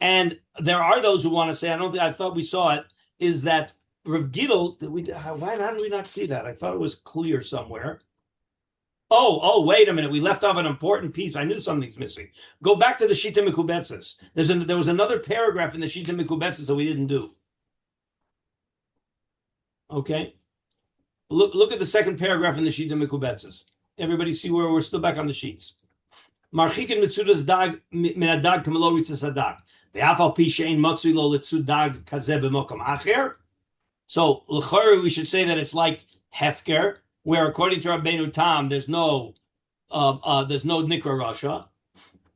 And there are those who want to say, I thought we saw it, is that Rav Gidl, how did we not see that? I thought it was clear somewhere. Oh, wait a minute. We left off an important piece. I knew something's missing. Go back to the Shita Mekubetzes. There was another paragraph in the Shita Mekubetzes that we didn't do. Okay. Look at the second paragraph in the Shita Mekubetzes. Everybody see where we're still back on the sheets. Marchikin mitzudas dag min adag kamelo ritzas adag. Ve'afal pi she'ein matzui lo litzu dag kazeh b'mokom acher. So l'chor we should say that it's like hefker, where according to Rabbeinu Tam there's no nikra rasha.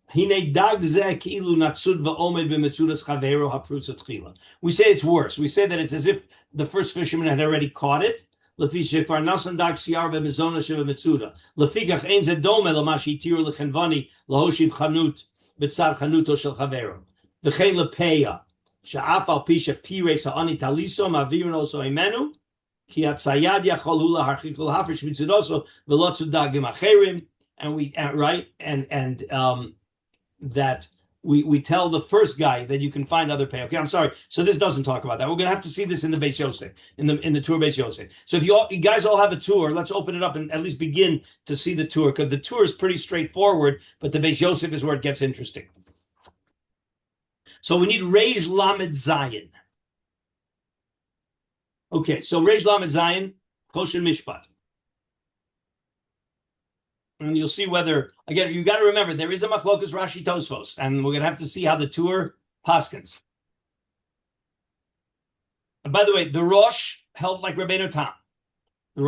Hine dag zeh ki'ilu natzud va'omed b'mitzudas chaveiro ha'prusat chila. We say it's worse. We say that it's as if the first fisherman had already caught it. Lefi shekvar nasan dag siar b'mizona sheva mitzuda. Lefikach ein zeh dome l'mashi tiru l'chenvani l'hoshiv chanut b'tzad chanuto shel chaveiro. V'chein lepeya she'af al pi she'pires ha'ani taliso ma'avirin also imenu ki atzayad yachol hula harchikol hafresh mitzudoso v'lotzu dagim acherim. And we that we tell the first guy that you can find other pay. Okay, I'm sorry. So this doesn't talk about that. We're going to have to see this in the Beis Yosef, in the tour Beis Yosef. So if you guys all have a tour, let's open it up and at least begin to see the tour, because the tour is pretty straightforward, but the Beis Yosef is where it gets interesting. So we need Reish Lamed Zayin. Okay, so Reish Lamed Zayin, Kosher Mishpat. And you'll see whether, again, you got to remember, there is a machlokas Rashi Tosfos, and we're going to have to see how the tour paskins. And by the way, the Rosh held like Rabbeinu Tam. The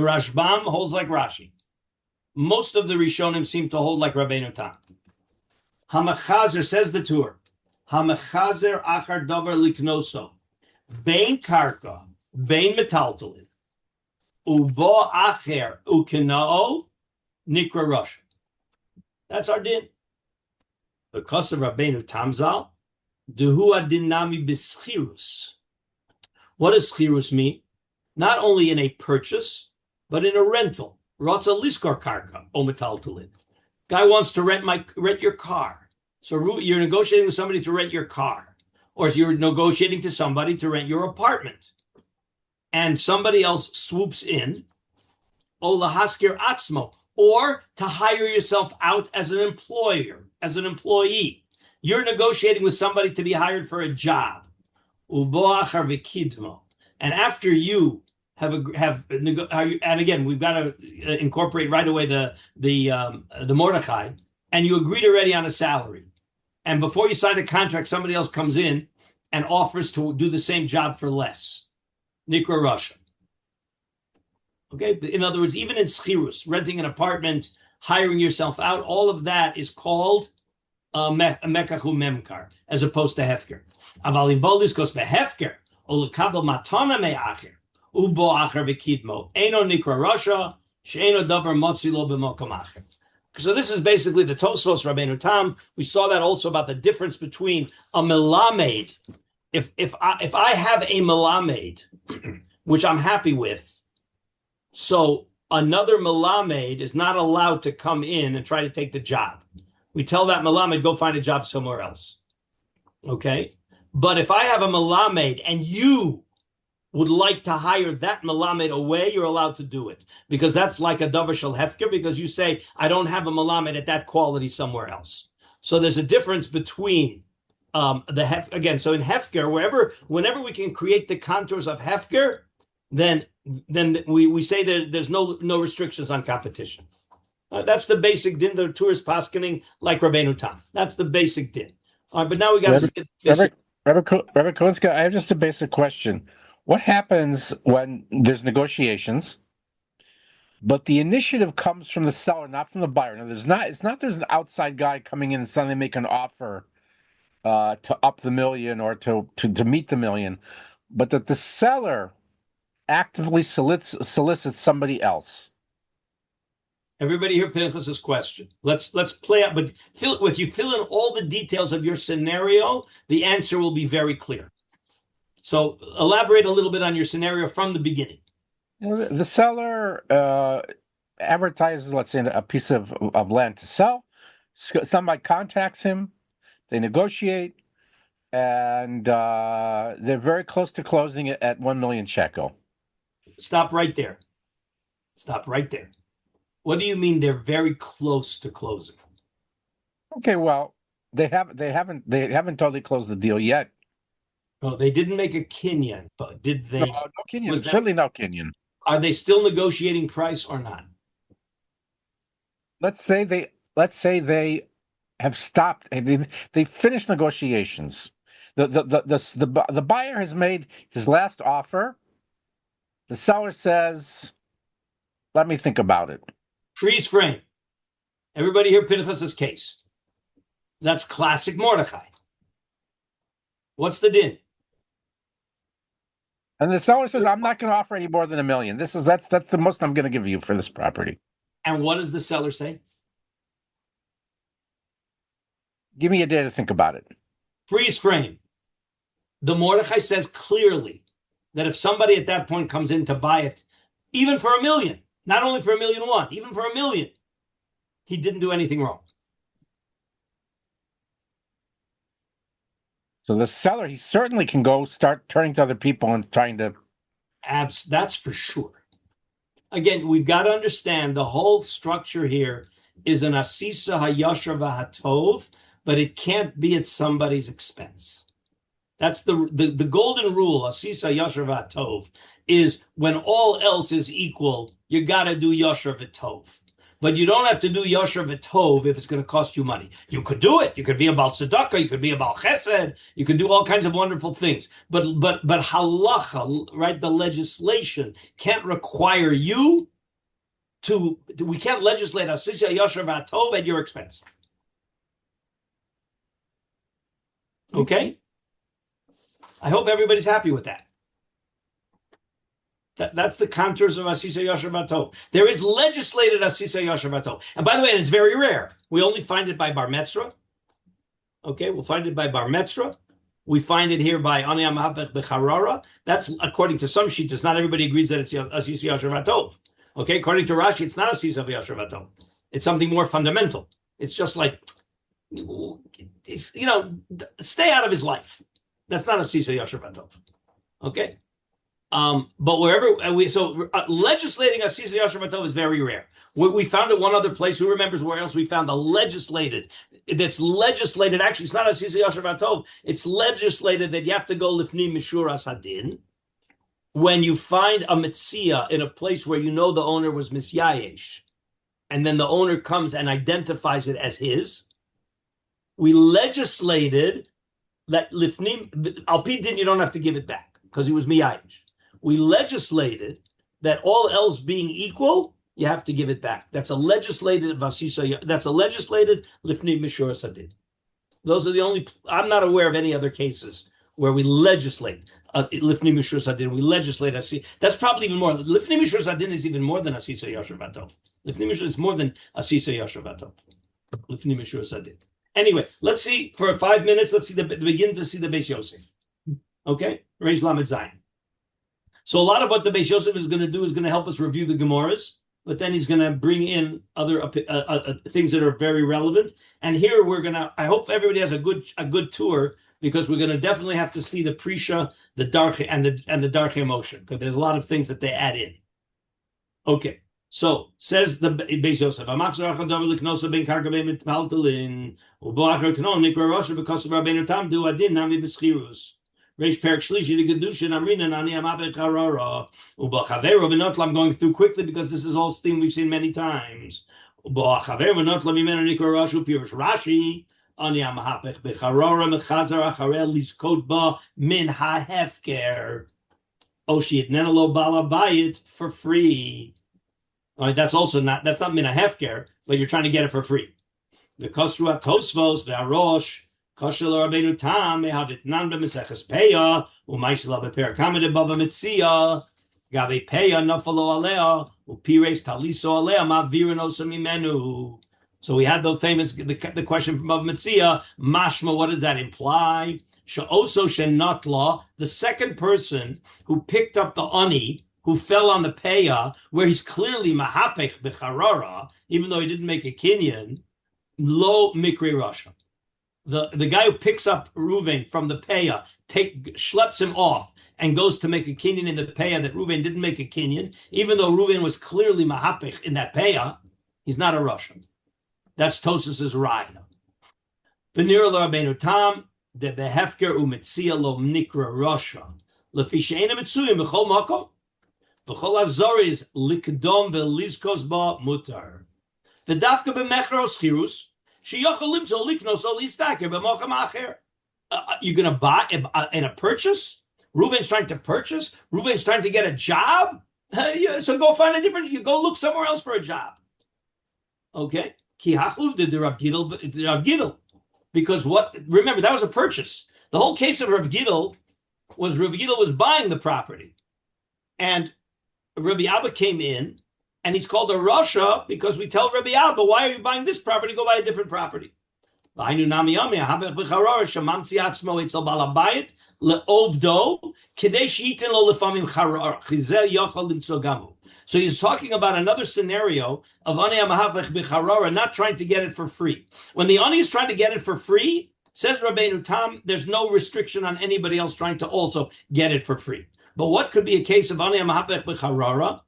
Rashbam holds like Rashi. Most of the Rishonim seem to hold like Rabbeinu Tam. HaMechazer, says the tour, HaMechazer achar davar liknoso, bein karka, bein metaltalin, uvo acher ukenao nikra Rosh. That's our din. Because of Rabbeinu Tamzal, dehu adinami b'schirus. What does schirus mean? Not only in a purchase, but in a rental. Rotza liskor karka o metaltalin. Guy wants to rent your car. So you're negotiating with somebody to rent your car, or you're negotiating to somebody to rent your apartment. And somebody else swoops in, o lahaskir atzmo, or to hire yourself out as an employee. You're negotiating with somebody to be hired for a job. Ubo achar v'kidmo. And after you and again, we've got to incorporate right away the Mordechai, and you agreed already on a salary. And before you sign a contract, somebody else comes in and offers to do the same job for less. Nikra Rasha. Okay, in other words, even in schirus, renting an apartment, hiring yourself out, all of that is called mekachu memkar, as opposed to hefker. Avalim bolis kos behefker or lekabel matana me'acher ubo acher v'kidmo eno nikra Rasha she'eno davar motzi lo b'mokom acher. So this is basically the Tosfos Rabbeinu Tam. We saw that also about the difference between a melamed. If I have a melamed, which I'm happy with, so another melamed is not allowed to come in and try to take the job. We tell that melamed, go find a job somewhere else. Okay? But if I have a melamed and you would like to hire that melamed away, you're allowed to do it, because that's like a davar shel hefker, because you say, I don't have a melamed at that quality somewhere else. So there's a difference between again, so in hefker, whenever we can create the contours of hefker, then we say there's no restrictions on competition. That's the basic din. The tourist paskening like Rabbeinu Tam. That's the basic din. All right, but now we got to Rabbi Karlinsky, I have just a basic question. What happens when there's negotiations, but the initiative comes from the seller, not from the buyer? Now, there's an outside guy coming in and suddenly make an offer to up the million or to meet the million, but that the seller actively solicits somebody else. Everybody hear Pinchas's question. Let's play out, but if you fill in all the details of your scenario, the answer will be very clear. So elaborate a little bit on your scenario from the beginning. The seller advertises, let's say, a piece of land to sell. Somebody contacts him. They negotiate, and they're very close to closing it at 1 million shekel. Stop right there. What do you mean they're very close to closing? Okay, well, they haven't totally closed the deal yet. Oh, they didn't make a kinyan, but did they? No kinyan. Certainly no kinyan. Are they still negotiating price or not? Let's say they have stopped. They finished negotiations. The buyer has made his last offer. The seller says, "Let me think about it." Freeze frame. Everybody hear Pinchas's case. That's classic Mordechai. What's the din? And the seller says, "I'm not going to offer any more than 1 million. That's the most I'm going to give you for this property." And what does the seller say? Give me a day to think about it. Freeze frame. The Mordechai says clearly that if somebody at that point comes in to buy it, even for 1 million, not only for 1.1 million, even for 1 million, he didn't do anything wrong. So the seller, he certainly can go start turning to other people and trying to... That's for sure. Again, we've got to understand the whole structure here is an asisa hayashar v'hatov, but it can't be at somebody's expense. That's the golden rule, asisa yashar v'hatov, is when all else is equal, you got to do yashar v'tov. But you don't have to do yashar v'tov if it's going to cost you money. You could do it. You could be a Baal Tzedakah. You could be a Baal Chesed. You could do all kinds of wonderful things. But halacha, right, the legislation can't require you to we can't legislate asisya yashar v'tov at your expense. Okay? I hope everybody's happy with that. That's the contours of Asisa Yashar Batov. There is legislated Asisa Yashar Batov. And by the way, it's very rare. We only find it by Bar Metzra. Okay, we'll find it by Bar Metzra. We find it here by HaMehapech Becharara. That's according to some shittas. Not everybody agrees that it's Asisa Yashar Batov. Okay, according to Rashi, it's not Asisa Yashar Batov. It's something more fundamental. It's just like, stay out of his life. That's not Asisa Yashar Batov. Okay? But legislating Asisa Yashar Batov is very rare. We found it one other place. Who remembers where else we found the legislated? That's legislated. Actually, it's not Asisa Yashar Batov. It's legislated that you have to go lifnim mishuras hadin when you find a metzia in a place where you know the owner was misyayesh, and then the owner comes and identifies it as his. We legislated that lifnim al pi din you don't have to give it back because he was miyayesh. We legislated that all else being equal, you have to give it back. That's a legislated vasisa. That's a legislated lifnim mishur sadid. Those are the only. I'm not aware of any other cases where we legislate lifnim mishur sadid. We legislate asisa. That's probably even more. Lifnim mishur sadid is even more than asisa yashar batov. Lifnim mishur is more than asisa yashar batov. Lifnim mishur sadid. Anyway, let's see for 5 minutes. Let's see begin to see the Beis Yosef. Okay, Reish Lamed Zayin. So a lot of what the Beis Yosef is going to do is going to help us review the Gemaras, but then he's going to bring in other things that are very relevant. And here we're going to. I hope everybody has a good tour because we're going to definitely have to see the Prisha, the Darche, and the Darche motion, because there's a lot of things that they add in. Okay, so says the Beis Yosef, Amachzor Achadav Liknosa Ben Karka Ben Mitmaltelin, Uboacher Knon Nikra Rosha because of Rabbeinu Tam Du Adin Nami B'Schirus. Reish Perik Shlishi the Gedushin Amrina Nani HaMehapech Harara. Uboachavero V'Notla. I'm going through quickly because this is all theme we've seen many times. Uboachavero V'Notla Mimena Nikra Rosha Pirush Rashi. Ani HaMehapech B'Charora Mechazar Acharel Lizkot Ba Min HaHefker. Oshi Yitnenelo Bala Bayit for free. All right, that's not Min HaHefker, but you're trying to get it for free. The Kosru HaTosfos V'Arosh. Kosher Rabbeinu Tam mehaditnan b'meseches peya u'maishla b'perakam bava mitzia gabe peya nafalo alea u'pires taliso alea ma'virin osa mimenu. So we had the famous the question from Bava Mitzia. Mashma, what does that imply? She'oso shenatla, the second person who picked up the ani who fell on the peya, where he's clearly mahapech b'charara, even though he didn't make a kinyan, lo mikri rasha. The guy who picks up Reuven from the Peah, schleps him off and goes to make a kinyan in the Peah that Reuven didn't make a kinyan, even though Reuven was clearly mahapech in that Peah, he's not a Russian. That's Tosas's raya. The Nira Rabbeinu Tam, the behefker u'metzia lo nikra Russia. Lefi she'ena mitzuyim b'chol makom. V'chol azoriz likdom ve'lizkos ba mutar. V'dafka b'mechros chirus. You're going to buy in a purchase? Reuven's trying to purchase? Reuven's trying to get a job? So go find a different, you go look somewhere else for a job. Okay? Because remember, that was a purchase. The whole case of Rav Gidl was buying the property. And Rabbi Abba came in, and he's called a Rasha because we tell Rabbi Abba, why are you buying this property? Go buy a different property. So he's talking about another scenario of Ani HaMehapech B'Charora, not trying to get it for free. When the Ani is trying to get it for free, says Rabbeinu Tam, there's no restriction on anybody else trying to also get it for free. But what could be a case of Ani HaMehapech B'Charora?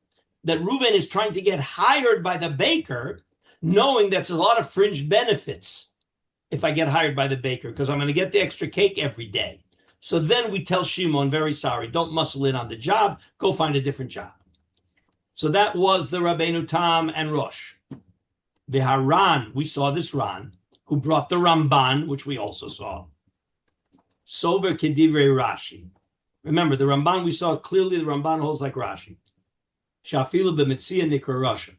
That Reuven is trying to get hired by the baker, knowing that's a lot of fringe benefits if I get hired by the baker, because I'm going to get the extra cake every day. So then we tell Shimon, very sorry, don't muscle in on the job, go find a different job. So that was the Rabbeinu Tam and Rosh. The Haran, we saw this Ran, who brought the Ramban, which we also saw. Sover Kedivrei Rashi. Remember, the Ramban, we saw clearly the Ramban holds like Rashi. Shafilu b'mitzia nikra Russia.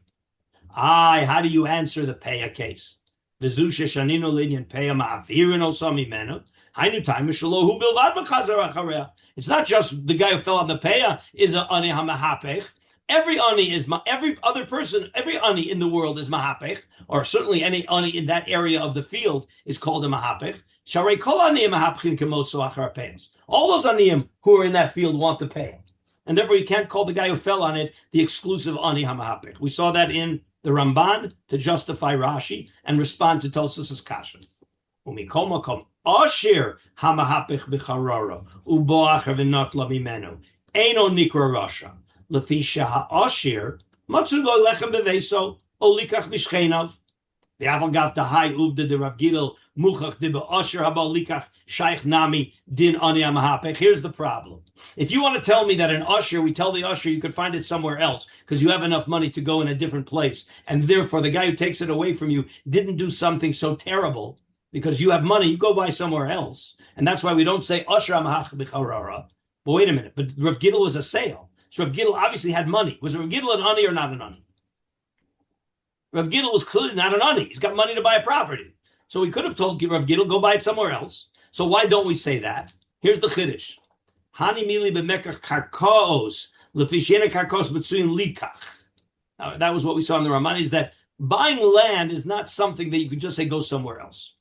How do you answer the Peah case? V'zu sheshaninu linyan Peah ma'avirin osa mimenu. Hainu time mishalohu bilvad b'chazar achareh. It's not just the guy who fell on the Peah is an ani hamahapech. Every ani is every other person. Every ani in the world is mahapech, or certainly any ani in that area of the field is called a mahapech. Sharei kol aniyim mahapechin kemoso achar peahs. All those aniyim who are in that field want the Peah. And therefore, you can't call the guy who fell on it the exclusive Ani HaMehapech. We saw that in the Ramban to justify Rashi and respond to Tosas's kasha. Umikol makom Ashir HaMehapech b'Charora uboacher v'notla mimenu eino nikra Rasha lefi she'ha'ashir matzu lo lechem beveso o likach mishchenav. The Avalgav Dahai Uvda de Rav Gidl Muchach de Be'asher Habal Likach Shaykh Nami Din Ani HaMehapech. Here's the problem. If you want to tell me that an usher, we tell the usher you could find it somewhere else because you have enough money to go in a different place, and therefore the guy who takes it away from you didn't do something so terrible because you have money, you go buy somewhere else, and that's why we don't say Usher HaMehapech B'Charora. But wait a minute, but Rav Gidl was a sale, so Rav Gidl obviously had money. Was Rav Gidl an ani or not an ani? Rav Gidl was clearly not an ani. He's got money to buy a property. So we could have told Rav Gidl, go buy it somewhere else. So why don't we say that? Here's the chiddush. Hani mili b'mekach karkos, l'fishena karkos b'tzuyin likach. That was what we saw in the Ramani, is that buying land is not something that you could just say, go somewhere else.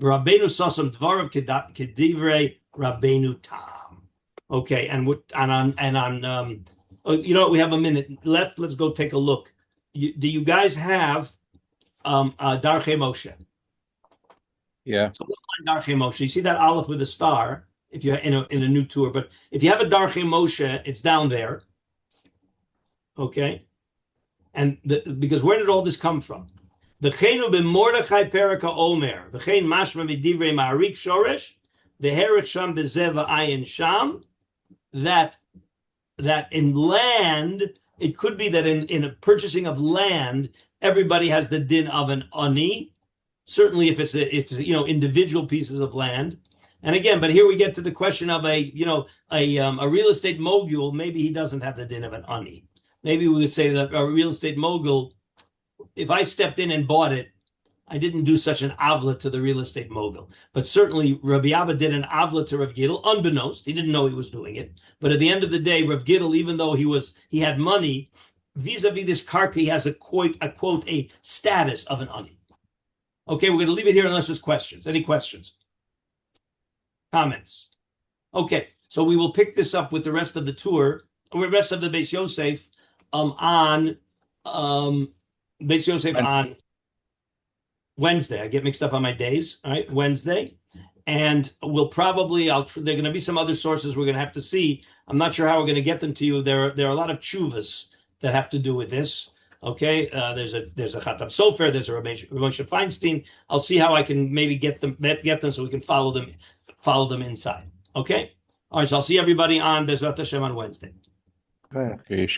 Rabbeinu sasam dvarav kedivrei Rabbeinu Tam. Okay, and on you know what, we have a minute left. Let's go take a look. Do you guys have Darchei Moshe? Yeah. So what Darchei Moshe. You see that aleph with a star if you're in a new tour. But if you have a Darchei Moshe, it's down there. Okay, and because where did all this come from? V'cheinu b'Mordechai peraka omer v'chein mashma midivrei ma'arik shoresh v'herich sham b'zeva ayin sham. That in land, it could be that in a purchasing of land, everybody has the din of an ani. Certainly, if it's individual pieces of land. And again, but here we get to the question of a real estate mogul. Maybe he doesn't have the din of an ani. Maybe we would say that a real estate mogul, if I stepped in and bought it, I didn't do such an avla to the real estate mogul. But certainly Rabbi Abba did an avla to Rav Gidl, unbeknownst. He didn't know he was doing it. But at the end of the day, Rav Gidl, even though he had money, vis-a-vis this karka, he has a status of an ani. Okay, we're going to leave it here unless there's questions. Any questions? Comments? Okay, so we will pick this up with the rest of the tour, or the rest of the Beis Yosef on Beis Yosef on Wednesday. I get mixed up on my days. All right, Wednesday. And we'll probably, there are going to be some other sources we're going to have to see. I'm not sure how we're going to get them to you. There are a lot of tshuvas that have to do with this. Okay, there's a Chatam Sofer, there's a Moshe Feinstein. I'll see how I can maybe get them so we can follow them inside. Okay, all right. So I'll see everybody on Bezrat Hashem on Wednesday. Okay,